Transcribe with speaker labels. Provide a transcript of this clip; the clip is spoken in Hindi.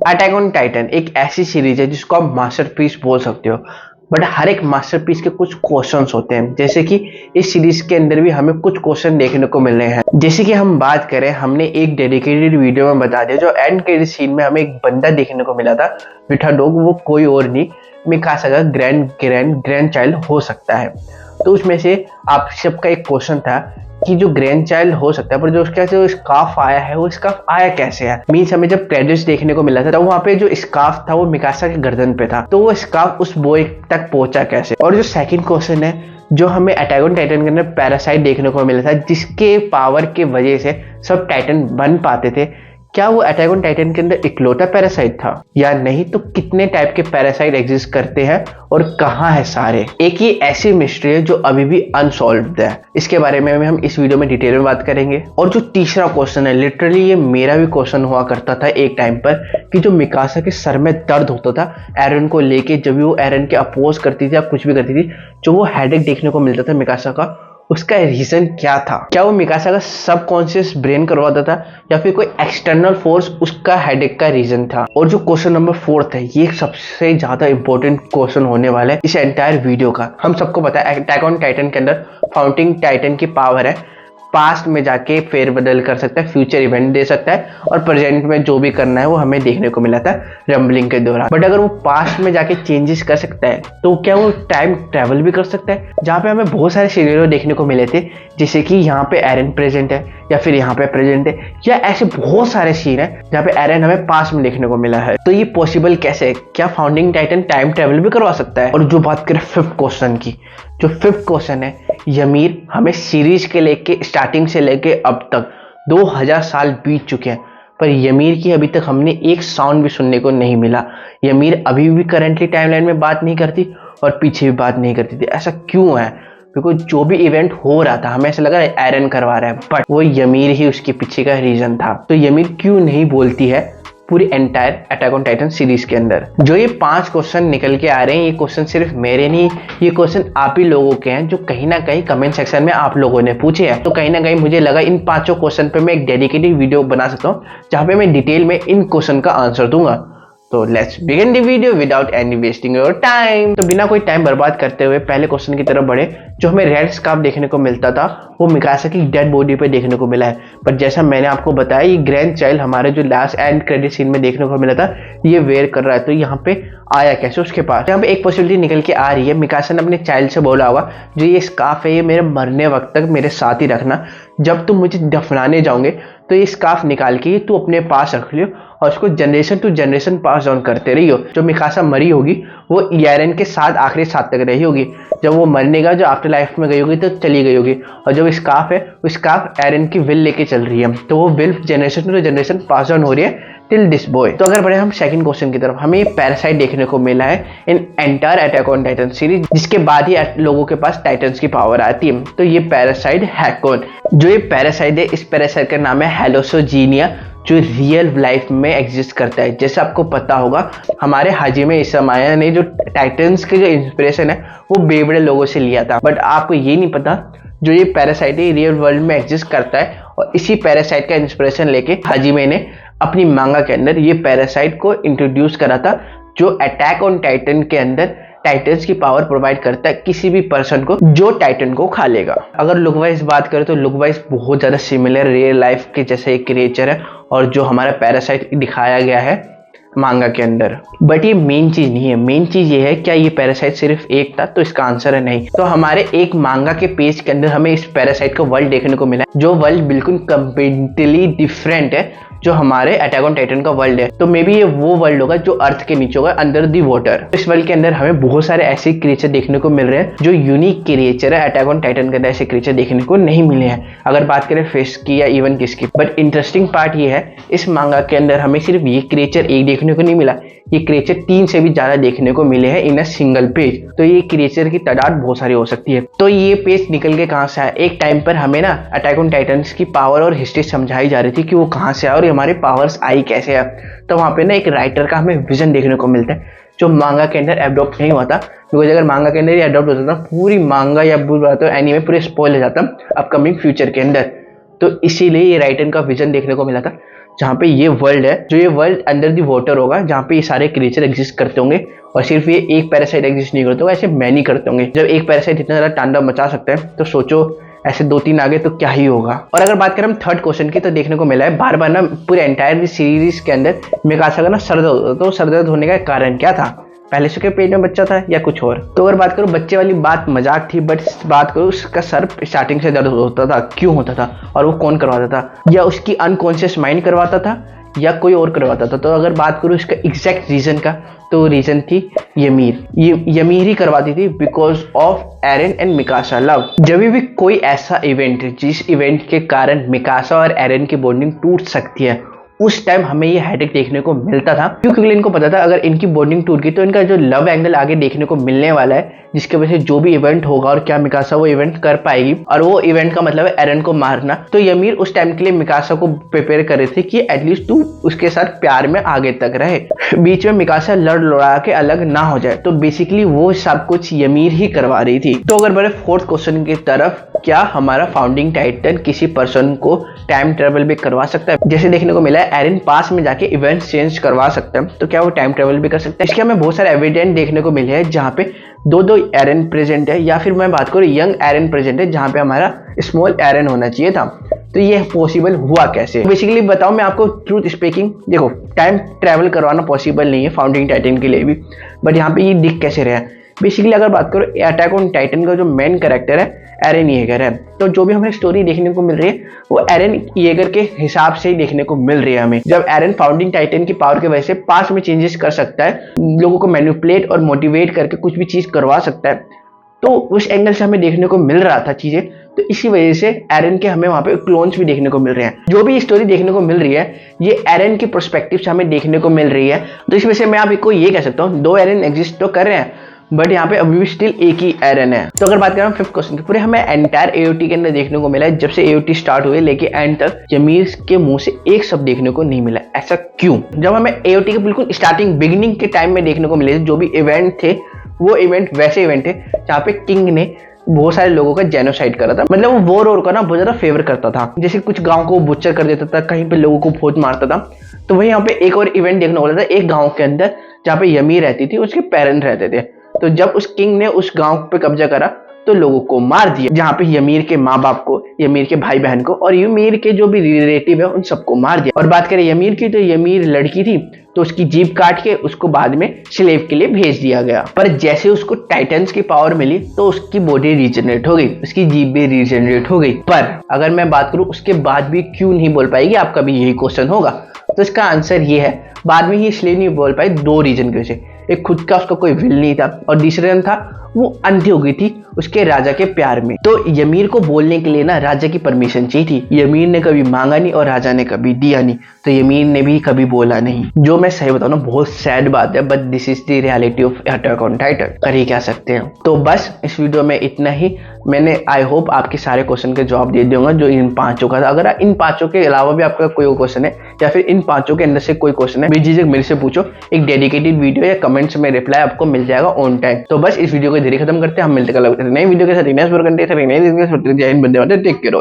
Speaker 1: अटैक ऑन टाइटन एक ऐसी सीरीज है जिसको आप मास्टरपीस बोल सकते हो, बट हर एक मास्टरपीस के कुछ क्वेश्चंस होते हैं। जैसे कि इस सीरीज के अंदर भी हमें कुछ क्वेश्चन देखने को मिल रहे हैं। जैसे कि हम बात करें, हमने एक डेडिकेटेड वीडियो में बता दिया, जो एंड के सीन में हमें एक बंदा देखने को मिला था, मिठा डॉग। वो कोई और नहीं, मिकासा का ग्रैंड चाइल्ड हो सकता है। तो उसमें से आप सबका एक क्वेश्चन था कि जो ग्रैंड चाइल्ड हो सकता है, पर जो उसका जो स्कार्फ आया है, वो स्कार्फ आया कैसे है। मीन्स हमें जब क्रेडिट्स देखने को मिला था, तो वहाँ पे जो स्कार्फ था वो मिकासा के गर्दन पे था, तो वो स्कार्फ उस बॉय तक पहुंचा कैसे। और जो सेकंड क्वेश्चन है, जो हमें अटैक ऑन टाइटन के अंदर पैरासाइट देखने को मिला था, जिसके पावर के वजह से सब टाइटन बन पाते थे, क्या वो अटैक ऑन टाइटन के अंदर इकलौता पैरासाइट था या नहीं? तो कितने टाइप के पैरासाइट एग्जिस्ट करते हैं और कहाँ है सारे? एक ये ऐसी मिस्ट्री है जो अभी भी अनसॉल्व्ड है। इसके बारे में हम इस वीडियो में डिटेल में बात करेंगे। और जो तीसरा क्वेश्चन है, लिटरली ये मेरा भी क्वेश्चन हुआ करता था एक टाइम पर, कि जो मिकासा के सर में दर्द होता था एरन को लेके, जब भी वो एरन के अपोज करती थी या कुछ भी करती थी, जो वो हेडेक देखने को मिलता था मिकासा का, उसका रीजन क्या था? क्या वो मिकासा का सबकॉन्शियस ब्रेन करवाता था या फिर कोई एक्सटर्नल फोर्स उसका हेडेक का रीजन था? और जो क्वेश्चन नंबर 4 है, ये सबसे ज्यादा इंपॉर्टेंट क्वेश्चन होने वाला है इस एंटायर वीडियो का। हम सबको पता है अटैक ऑन टाइटन के अंदर फाउंडिंग टाइटन की पावर है, पास्ट में जाके फेरबदल कर सकता है, फ्यूचर इवेंट दे सकता है, और प्रेजेंट में जो भी करना है वो हमें देखने को मिला था रंबलिंग के दौरान। बट अगर वो पास्ट में जाके चेंजेस कर सकता है, तो क्या वो टाइम ट्रेवल भी कर सकता है? जहाँ पे हमें बहुत सारे सिनेरियो देखने को मिले थे, जैसे कि यहाँ पे एरन प्रेजेंट है, या फिर यहाँ पे प्रेजेंट है, या ऐसे बहुत सारे सीन है जहाँ पे एरन हमें पास्ट में देखने को मिला है। तो ये पॉसिबल कैसे है? क्या फाउंडिंग टाइटन टाइम ट्रेवल भी करवा सकता है? और जो बात करें फिफ्थ क्वेश्चन की, जो फिफ्थ क्वेश्चन है, ymir हमें सीरीज के लेके स्टार्टिंग से लेके अब तक 2000 साल बीत चुके हैं, पर ymir की अभी तक हमने एक साउंड भी सुनने को नहीं मिला। ymir अभी भी करंटली टाइमलाइन में बात नहीं करती और पीछे भी बात नहीं करती थी। ऐसा क्यों है? बिकॉज जो भी इवेंट हो रहा था हमें ऐसा लगा एरन करवा रहा है, बट वो ymir ही उसके पीछे का रीजन था। तो ymir क्यों नहीं बोलती है पूरी entire attack on Titan series के अंदर? जो ये 5 क्वेश्चन निकल के आ रहे हैं, ये क्वेश्चन सिर्फ मेरे नहीं, ये क्वेश्चन आप ही लोगों के हैं, जो कहीं ना कहीं कमेंट सेक्शन में आप लोगों ने पूछे हैं। तो कहीं ना कहीं मुझे लगा इन 5 क्वेश्चन पे मैं एक डेडिकेटेड वीडियो बना सकता हूँ, जहाँ पे मैं डिटेल में इन क्वेश्चन का आंसर दूंगा। तो let's begin the video without any wasting your time. तो बिना कोई टाइम बर्बाद करते हुए पहले क्वेश्चन की तरफ बढ़े। जो हमें रेड स्कार्फ देखने को मिलता था, वो मिकासा की डेड बॉडी पे देखने को मिला है, पर जैसा मैंने आपको बताया, ये ग्रैंड चाइल्ड हमारे जो लास्ट एंड क्रेडिट सीन में देखने को मिला था, ये वेयर कर रहा है। तो यहाँ पे आया कैसे उसके पास? यहाँ पे एक पॉसिबिलिटी निकल के आ रही है, मिकासा ने अपने चाइल्ड से बोला होगा, जो ये स्कार्फ है ये मेरे मरने वक्त तक मेरे साथ ही रखना, जब तुम मुझे दफनाने जाओगे तो ये स्कार्फ निकाल के तू अपने पास रख लियो और उसको generation to generation pass down करते रहियो। जो मिकासा मरी होगी वो एरन के साथ आखिरी साथ तक रही होगी, जब वो मरने का जो आफ्टर लाइफ में गई होगी तो चली गई होगी, और जो स्कार्फ है वो स्कार्फ एरन की विल लेके चल रही है, तो वो will generation to generation pass down हो रही है टिल दिस बॉय। तो अगर बढ़े हम सेकंड क्वेश्चन की तरफ, हमें ये पैरासाइट देखने को मिला है in entire attack on Titan series, जिसके बाद ही लोगों के पास टाइटन्स की पावर आती है। तो ये पैरासाइट है कौन? जो ये पैरासाइट है, इस पैरासाइट का नाम है हेलोसोजीनिया, जो रियल लाइफ में एग्जिस्ट करता है। जैसे आपको पता होगा, हमारे हाजिमे इसामाया ने जो टाइटन्स के जो इंस्पिरेशन है वो बेबड़े लोगों से लिया था, बट आपको ये नहीं पता जो ये पैरासाइट है रियल वर्ल्ड में एग्जिस्ट करता है, और इसी पैरासाइट का इंस्पिरेशन लेके हाजिमे ने अपनी मांगा के अंदर ये पैरासाइट को इंट्रोड्यूस करा था, जो अटैक ऑन टाइटन के अंदर टाइटन्स की पावर प्रोवाइड करता है किसी भी पर्सन को जो टाइटन को खा लेगा। अगर लुक वाइज बात करें तो लुक वाइज बहुत ज्यादा सिमिलर रियल लाइफ के जैसे एक क्रिएचर है, और जो हमारा पैरासाइट दिखाया गया है मांगा के अंदर। बट ये मेन चीज नहीं है। मेन चीज ये है, क्या ये पैरासाइट सिर्फ एक था? तो इसका आंसर है नहीं। तो हमारे एक मांगा के पेज के अंदर हमें इस पैरासाइट का वर्ल्ड देखने को मिला, जो वर्ल्ड बिल्कुल कंप्लीटली डिफरेंट है जो हमारे अटैक ऑन टाइटन का वर्ल्ड है। तो मे बी ये वो वर्ल्ड होगा जो अर्थ के नीचे होगा, अंडर दी वाटर। इस वर्ल्ड के अंदर हमें बहुत सारे ऐसे क्रिएचर देखने को मिल रहे हैं जो यूनिक क्रिएचर है। अटैक ऑन टाइटन के अंदर ऐसे क्रिएचर देखने को नहीं मिले हैं, अगर बात करें फिश की या इवन किसकी। बट इंटरेस्टिंग पार्ट ये है, इस मांगा के अंदर हमें सिर्फ ये क्रिएचर एक देखने को नहीं मिला, ये क्रिएचर 3 से भी ज्यादा देखने को मिले हैं इन अ सिंगल पेज। तो ये क्रिएचर की तादाद बहुत सारी हो सकती है। तो ये पेज निकल के कहां से आया? एक टाइम पर हमें ना अटैक ऑन टाइटन्स की पावर और हिस्ट्री समझाई जा रही थी कि वो कहां से आया और हमारे पावर्स आई कैसे है। तो वहां पे ना एक राइटर का हमें विजन देखने को मिलता है, जो मांगा के अंदर एडॉप्ट नहीं हुआ था, बिकॉज अगर मांगा के अंदर ही एडॉप्ट होता था, पूरी मांगा या एनीमे पूरे स्पॉइल हो जाता अपकमिंग फ्यूचर के अंदर। तो इसीलिए ये राइटर का विजन देखने को मिला था, जहाँ पे ये वर्ल्ड है, जो ये वर्ल्ड अंडर दी वाटर होगा, जहाँ पे ये सारे क्रिएचर एग्जिस्ट करते होंगे और सिर्फ ये एक पैरासाइट एग्जिस्ट नहीं करते होगा, ऐसे मैनी करते होंगे। जब एक पैरासाइट इतना ज्यादा तांडव मचा सकते हैं तो सोचो ऐसे 2-3 आगे तो क्या ही होगा। और अगर बात करें हम थर्ड क्वेश्चन की, तो देखने को मिला है बार बार ना पूरे एंटायर सीरीज के अंदर मिकासा का ना सर दर्द होता, तो सर दर्द होने का कारण क्या था? पहले से के पेट में बच्चा था या कुछ और? तो अगर बात करूं बच्चे वाली बात मजाक थी, बट बात करूं उसका सर स्टार्टिंग से दर्द होता था, क्यों होता था और वो कौन करवाता था? या उसकी अनकॉन्शियस माइंड करवाता था या कोई और करवाता था? तो अगर बात करूं इसका एग्जैक्ट रीजन का, तो रीजन थी यमीर। ये यमीर ही करवाती थी because of Eren and Mikasa love. जब भी कोई ऐसा इवेंट जिस इवेंट के कारण मिकासा और एरन की बॉन्डिंग टूट सकती है, उस टाइम हमें ये हेडेक देखने को मिलता था, क्योंकि इनको पता था अगर इनकी बॉन्डिंग टूट गई तो इनका जो लव एंगल आगे देखने को मिलने वाला है, जिसकी वजह से जो भी इवेंट होगा और क्या मिकासा वो इवेंट कर पाएगी, और वो इवेंट का मतलब है एरन को मारना। तो यमीर उस टाइम के लिए मिकासा को प्रिपेयर कर रहे थे कि एटलीस्ट तू उसके साथ प्यार में आगे तक रहे, बीच में मिकासा लड़ लड़ा के अलग ना हो जाए। तो बेसिकली वो सब कुछ यमीर ही करवा रही थी। तो अगर बढ़े फोर्थ क्वेश्चन की तरफ, क्या हमारा फाउंडिंग टाइटन किसी पर्सन को टाइम ट्रेवल भी करवा सकता है? जैसे देखने को मिला है एरन पास में जाके इवेंट्स चेंज करवा सकता है, तो क्या वो टाइम ट्रेवल भी कर सकता है? इसके हमें बहुत सारे एविडेंस देखने को मिले हैं जहाँ पे दो एरन प्रेजेंट है, या फिर मैं बात करूँ यंग एरन प्रेजेंट है जहाँ पे हमारा स्मॉल एरन होना चाहिए था। तो ये पॉसिबल हुआ कैसे? बेसिकली बताऊं मैं आपको ट्रूथ स्पीकिंग, देखो टाइम ट्रेवल करवाना पॉसिबल नहीं है फाउंडिंग टाइटन के लिए भी, बट यहाँ पे ये दिख कैसे रहा है? बेसिकली अगर बात करो अटैक ऑन टाइटन का जो मेन कैरेक्टर है एरन येगर है, तो जो भी हमें स्टोरी देखने को मिल रही है वो एरन येगर के हिसाब से ही देखने को मिल रही है हमें। जब एरन फाउंडिंग टाइटन की पावर की वजह से पास में चेंजेस कर सकता है, लोगों को मैनिपुलेट और मोटिवेट करके कुछ भी चीज करवा सकता है, तो उस एंगल से हमें देखने को मिल रहा था चीजें। तो इसी वजह से एरन के हमें वहां पे क्लोन्स भी देखने को मिल रहे हैं। जो भी स्टोरी देखने को मिल रही है ये एरन के पर्सपेक्टिव से हमें देखने को मिल रही है। तो इस वजह से मैं आपको ये कह सकता हूँ 2 एरन एग्जिस्ट तो कर रहे हैं, बट यहाँ पे अभी भी स्टिल एक ही एरन है। तो अगर बात करें फिफ्थ क्वेश्चन की, पूरे हमें एंटायर एओटी के अंदर देखने को मिला है, जब से एओटी स्टार्ट हुए लेके एंड तक यमीर के मुंह से एक शब्द देखने को नहीं मिला। ऐसा क्यों? जब हमें एओटी के बिल्कुल स्टार्टिंग बिगिनिंग के टाइम में देखने को मिले जो भी इवेंट थे, वो इवेंट वैसे इवेंट थे जहाँ पे किंग ने बहुत सारे लोगों का जेनोसाइड करा था। मतलब वो वॉर का ना बहुत ज्यादा फेवर करता था, जैसे कुछ गांव को बुच्चर कर देता था, कहीं पे लोगों को बहुत मारता था। तो वही यहाँ पे एक और इवेंट देखने को मिला था एक गाँव के अंदर जहाँ पे यमीर रहती थी, उसके पेरेंट रहते थे। तो जब उस किंग ने उस गांव पे कब्जा करा तो लोगों को मार दिया, जहां पे यमीर के माँ बाप को, यमीर के भाई बहन को और यमीर के जो भी रिलेटिव है उन सबको मार दिया। और बात करें यमीर की, तो यमीर लड़की थी तो उसकी जीभ काट के उसको बाद में स्लेव के लिए भेज दिया गया। पर जैसे उसको टाइटन्स की पावर मिली तो उसकी बॉडी रीजनरेट हो गई, उसकी जीभ भी रीजनरेट हो गई। पर अगर मैं बात करूं उसके बाद भी क्यों नहीं बोल पाएगी, आपका भी यही क्वेश्चन होगा। तो इसका आंसर ये है, बाद में ही इसलिए नहीं बोल पाई 2 रीजन की वजह से। एक खुद का उसका कोई विल नहीं था, और दूसरा रीजन था वो अंधी हो गई थी उसके राजा के प्यार में। तो यमीर को बोलने के लिए ना राजा की परमिशन चाहिए थी। यमीर ने कभी मांगा नहीं और राजा ने कभी दिया नहीं, तो यमीर ने भी कभी बोला नहीं। जो मैं सही बताऊं ना बहुत सैड बात है, but this is the reality of attack on Titan. कर ही क्या सकते हैं। तो बस इस वीडियो में इतना ही। मैंने आई होप आपके सारे क्वेश्चन के जवाब दे दूंगा जो इन 5 का था। अगर इन 5 के अलावा भी आपका कोई क्वेश्चन है या फिर इन 5 के अंदर से कोई क्वेश्चन है, बेझिझक मेरे से पूछो। एक डेडिकेटेड वीडियो या कमेंट्स में रिप्लाई आपको मिल जाएगा ऑन टाइम। तो बस इस वीडियो को धीरे खत्म करते हैं, हम मिलते हैं नई वीडियो के साथ, नए टेक केयर।